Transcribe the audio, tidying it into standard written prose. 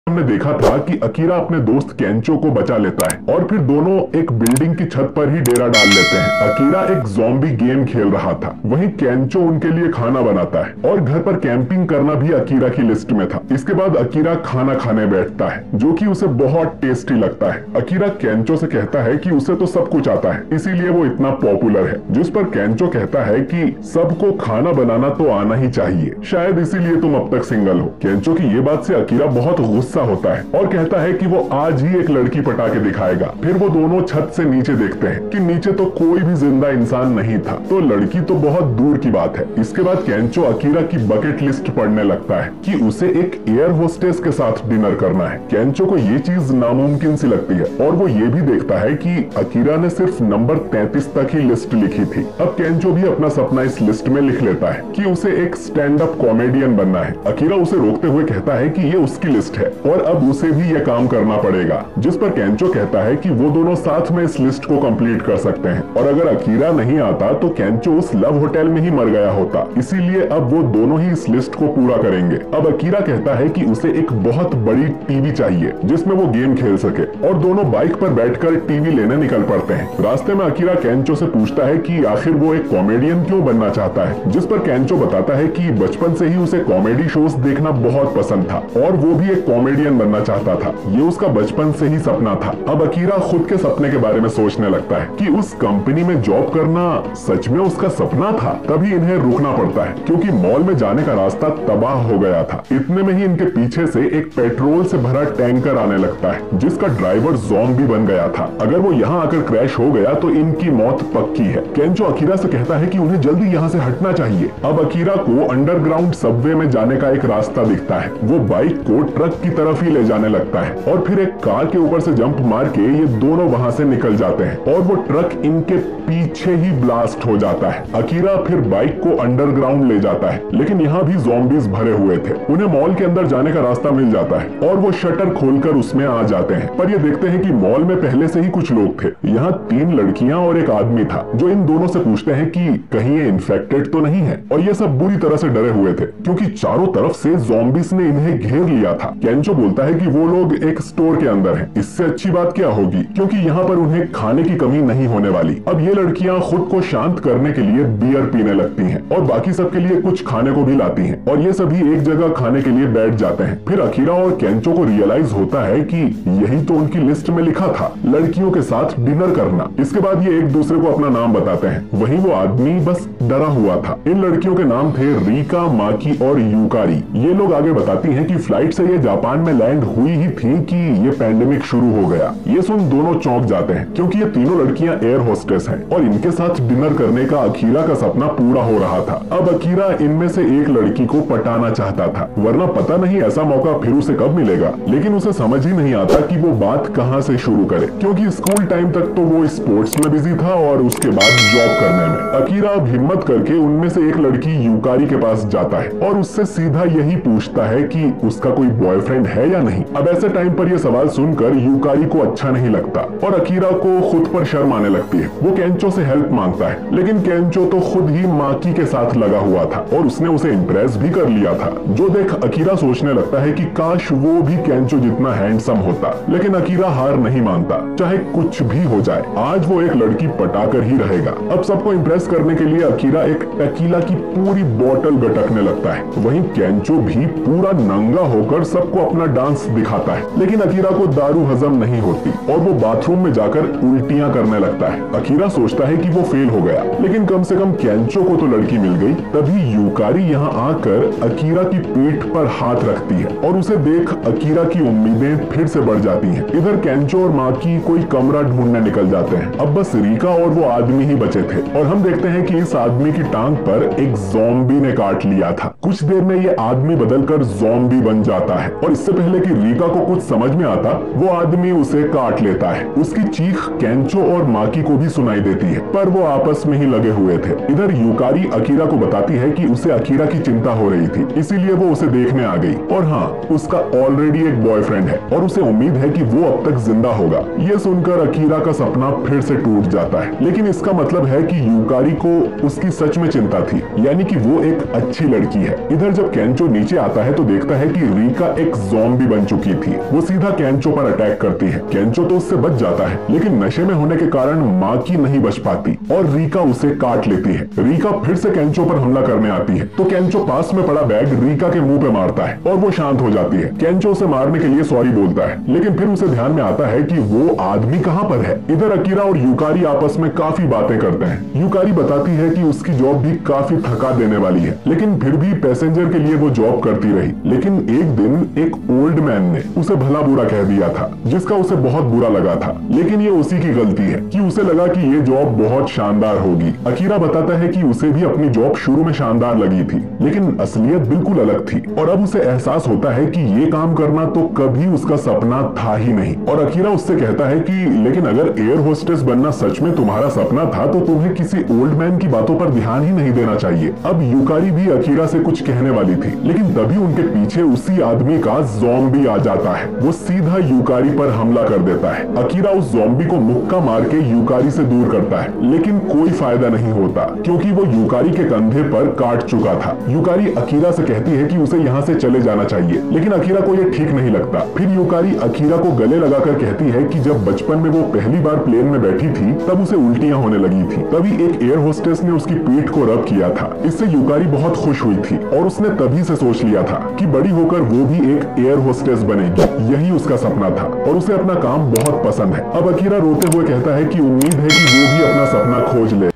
हमने देखा था कि अकीरा अपने दोस्त केंचो को बचा लेता है और फिर दोनों एक बिल्डिंग की छत पर ही डेरा डाल लेते हैं। अकीरा एक ज़ॉम्बी गेम खेल रहा था, वहीं केंचो उनके लिए खाना बनाता है और घर पर कैंपिंग करना भी अकीरा की लिस्ट में था। इसके बाद अकीरा खाना खाने बैठता है, जो कि उसे बहुत टेस्टी लगता है। अकीरा केंचो से कहता है कि उसे तो सब कुछ आता है, इसीलिए वो इतना पॉपुलर है। जिस पर केंचो कहता है कि सबको खाना बनाना तो आना ही चाहिए, शायद इसीलिए तुम अब तक सिंगल हो। केंचो की ये बात से अकीरा बहुत गुस्सा होता है और कहता है कि वो आज ही एक लड़की पटा के दिखाएगा। फिर वो दोनों छत से नीचे देखते हैं कि नीचे तो कोई भी जिंदा इंसान नहीं था, तो लड़की तो बहुत दूर की बात है। इसके बाद केंचो अकीरा की बकेट लिस्ट पढ़ने लगता है कि उसे एक एयर होस्टेस के साथ डिनर करना है। केंचो को ये चीज नामुमकिन सी लगती है और वो ये भी देखता है कि अकीरा ने सिर्फ नंबर 33 तक ही लिस्ट लिखी थी। अब केंचो भी अपना सपना इस लिस्ट में लिख लेता है कि उसे एक स्टैंड अप कॉमेडियन बनना है। अकीरा उसे रोकते हुए कहता है कि ये उसकी लिस्ट है और अब उसे भी यह काम करना पड़ेगा, जिस पर केंचो कहता है कि वो दोनों साथ में इस लिस्ट को कंप्लीट कर सकते हैं और अगर अकीरा नहीं आता तो केंचो उस लव होटल में ही मर गया होता, इसीलिए अब वो दोनों ही इस लिस्ट को पूरा करेंगे। अब अकीरा कहता है कि उसे एक बहुत बड़ी टीवी चाहिए जिसमें वो गेम खेल सके और दोनों बाइक पर बैठकर टीवी लेने निकल पड़ते हैं। रास्ते में अकीरा केंचो से पूछता है कि आखिर वो एक कॉमेडियन क्यों बनना चाहता है, जिस पर केंचो बताता है कि बचपन से ही उसे कॉमेडी शोज देखना बहुत पसंद था और वो भी एक कॉमेडियन बनना चाहता था। ये उसका बचपन से ही सपना था। अब अकीरा खुद के सपने के बारे में सोचने लगता है कि उस कंपनी में जॉब करना सच में उसका सपना था। तभी इन्हें रुकना पड़ता है क्योंकि मॉल में जाने का रास्ता तबाह हो गया था। इतने में ही इनके पीछे से एक पेट्रोल से भरा टैंकर आने लगता है जिसका ड्राइवर ज़ॉम्बी बन गया था। अगर वो यहाँ आकर क्रैश हो गया तो इनकी मौत पक्की है। केंचो अकीरा से कहता है कि उन्हें जल्दी यहाँ से हटना चाहिए। अब अकीरा को अंडरग्राउंड सबवे में जाने का एक रास्ता दिखता है। वो बाइक को ट्रक की तरफ ही ले जाने लगता है और फिर एक कार के ऊपर से जंप मार के ये दोनों वहां से निकल जाते हैं और वो ट्रक इनके पीछे ही ब्लास्ट हो जाता है। अकीरा फिर बाइक को अंडरग्राउंड ले जाता है, लेकिन यहाँ भी ज़ॉम्बीज भरे हुए थे। उन्हें मॉल के अंदर जाने का रास्ता मिल जाता है और वो शटर खोलकर उसमें आ जाते हैं, पर ये देखते हैं कि मॉल में पहले से ही कुछ लोग थे। यहाँ 3 लड़कियां और एक आदमी था जो इन दोनों से पूछते हैं कि कहीं ये इन्फेक्टेड तो नहीं है, और ये सब बुरी तरह से डरे हुए थे क्योंकि चारों तरफ से ज़ॉम्बीज ने इन्हें घेर लिया था। केंचो बोलता है कि वो लोग एक स्टोर के अंदर हैं। इससे अच्छी बात क्या होगी क्योंकि यहाँ पर उन्हें खाने की कमी नहीं होने वाली। अब ये लड़कियां खुद को शांत करने के लिए बियर पीने लगती हैं और बाकी सबके लिए कुछ खाने को भी लाती हैं और ये सभी एक जगह खाने के लिए बैठ जाते हैं। फिर अकीरा और केंचो को रियलाइज होता है कि यही तो उनकी लिस्ट में लिखा था, लड़कियों के साथ डिनर करना। इसके बाद ये एक दूसरे को अपना नाम बताते हैं। वहीं वो आदमी बस डरा हुआ था। इन लड़कियों के नाम थे रीका, माकी और यूकारी। ये लोग आगे बताती हैं कि फ्लाइट से ये जापान में लैंड हुई ही थी कि ये पैंडेमिक शुरू हो गया। ये सुन दोनों चौंक जाते हैं क्योंकि ये तीनों लड़कियां एयर होस्टेस हैं और इनके साथ डिनर करने का अकीरा का सपना पूरा हो रहा था। अब अकीरा इनमें से एक लड़की को पटाना चाहता था, वरना पता नहीं ऐसा मौका फिर उसे कब मिलेगा। लेकिन उसे समझ ही नहीं आता कि वो बात कहां से शुरू करे क्योंकि स्कूल टाइम तक तो वो स्पोर्ट्स में बिजी था और उसके बाद जॉब करने में। अकीरा अब हिम्मत करके उनमें से एक लड़की यूकारी के पास जाता है और उससे सीधा यही पूछता है कि उसका कोई बॉयफ्रेंड है या नहीं। अब ऐसे टाइम पर यह सवाल सुनकर यूकारी को अच्छा नहीं लगता और अकीरा को खुद पर शर्म आने लगती है। वो केंचो से हेल्प मांगता है, लेकिन केंचो तो खुद ही माकी के साथ लगा हुआ था और उसने उसे इम्प्रेस भी कर लिया था, जो देख अकीरा सोचने लगता है कि काश वो भी केंचो जितना हैंडसम होता। लेकिन अकीरा हार नहीं मानता, चाहे कुछ भी हो जाए, आज वो एक लड़की पटाकर ही रहेगा। अब सबको इम्प्रेस करने के लिए अकीरा एक टकीला की पूरी बोतल गटकने लगता है। वहीं केंचो भी पूरा नंगा होकर सबको अपना डांस दिखाता है, लेकिन अकीरा को दारू हजम नहीं होती और वो बाथरूम में जाकर उल्टियां करने लगता है। अकीरा सोचता है कि वो फेल हो गया, लेकिन कम से कम केंचो को तो लड़की मिल गई। तभी यूकारी यहाँ आकर अकीरा की पीठ पर हाथ रखती है और उसे देख अकीरा की उम्मीदें फिर से बढ़ जाती हैं। इधर केंचो और माकी कोई कमरा ढूंढने निकल जाते हैं। अब बस रीका और वो आदमी ही बचे थे और हम देखते हैं कि इस आदमी की टांग पर एक ज़ॉम्बी ने काट लिया था। कुछ देर में ये आदमी बदलकर ज़ॉम्बी बन जाता है और इससे पहले कि रीका को कुछ समझ में आता, वो आदमी उसे काट लेता है। उसकी चीख केंचो और माकी को भी सुनाई देती है, पर वो आपस में ही लगे हुए थे। इधर यूकारी अकीरा को बताती है कि उसे अकीरा की चिंता हो रही थी, इसीलिए वो उसे देखने आ गई और हाँ, उसका ऑलरेडी एक बॉयफ्रेंड है और उसे उम्मीद है कि वो अब तक जिंदा होगा। ये सुनकर अकीरा का सपना फिर से टूट जाता है, लेकिन इसका मतलब है कि यूकारी को उसकी सच में चिंता थी, यानी कि वो एक अच्छी लड़की है। इधर जब केंचो नीचे आता है तो देखता है कि रीका एक ज़ॉम्बी बन चुकी थी। वो सीधा केंचो पर अटैक करती है। केंचो तो उससे बच जाता है, लेकिन नशे में होने के कारण माकी नहीं बच पाती और रीका उसे काट लेती है। रीका फिर से केंचो पर हमला करने आती है तो केंचो पास में पड़ा बैग रीका के मुंह पे मारता है और वो शांत हो जाती है। केंचो उसे मारने के लिए सॉरी बोलता है, लेकिन फिर उसे ध्यान में आता है कि वो आदमी कहाँ पर है। इधर अकीरा और यूकारी आपस में काफी बातें करते हैं। यूकारी बताती है कि उसकी जॉब भी काफी थका देने वाली है, लेकिन फिर भी पैसेंजर के लिए वो जॉब करती रही। लेकिन एक दिन एक ओल्ड मैन ने उसे भला बुरा कह दिया था, जिसका उसे बहुत बुरा लगा था। लेकिन ये उसी की गलती है कि उसे लगा कि ये जॉब बहुत शानदार होगी। अकीरा बताता है कि उसे भी अपनी जॉब शुरू में शानदार लगी थी, लेकिन असलियत बिल्कुल अलग थी और अब उसे एहसास होता है कि ये काम करना तो कभी उसका सपना था ही नहीं। और अकीरा उससे कहता है कि लेकिन अगर एयर होस्टेस बनना सच में तुम्हारा सपना था तो तुम्हें किसी ओल्ड मैन की बातों पर ध्यान ही नहीं देना चाहिए। अब यूकारी भी अकीरा से कुछ कहने वाली थी, लेकिन तभी उनके पीछे उसी आदमी का ज़ॉम्बी आ जाता है। वो सीधा यूकारी पर हमला कर देता है। अकीरा उस ज़ॉम्बी को मुक्का मार के यूकारी से दूर करता है, लेकिन कोई फायदा नहीं होता क्योंकि वो यूकारी के कंधे पर काट चुका था। यूकारी अकीरा से कहती है कि उसे यहाँ से चले जाना चाहिए, लेकिन अकीरा को ये ठीक नहीं लगता। फिर यूकारी अकीरा को गले लगाकर कहती है कि जब बचपन में वो पहली बार प्लेन में बैठी थी तब उसे उल्टियां होने लगी थी। तभी एक एयर होस्टेस ने उसकी पीठ को रब किया था। इससे यूकारी बहुत खुश हुई थी और उसने तभी से सोच लिया था कि बड़ी होकर वो भी एक एयर होस्टेस बनेगी। यही उसका सपना था और उसे अपना काम बहुत पसंद है। अब अकीरा रोते हुए कहता है कि उम्मीद है कि वो भी अपना सपना खोज ले।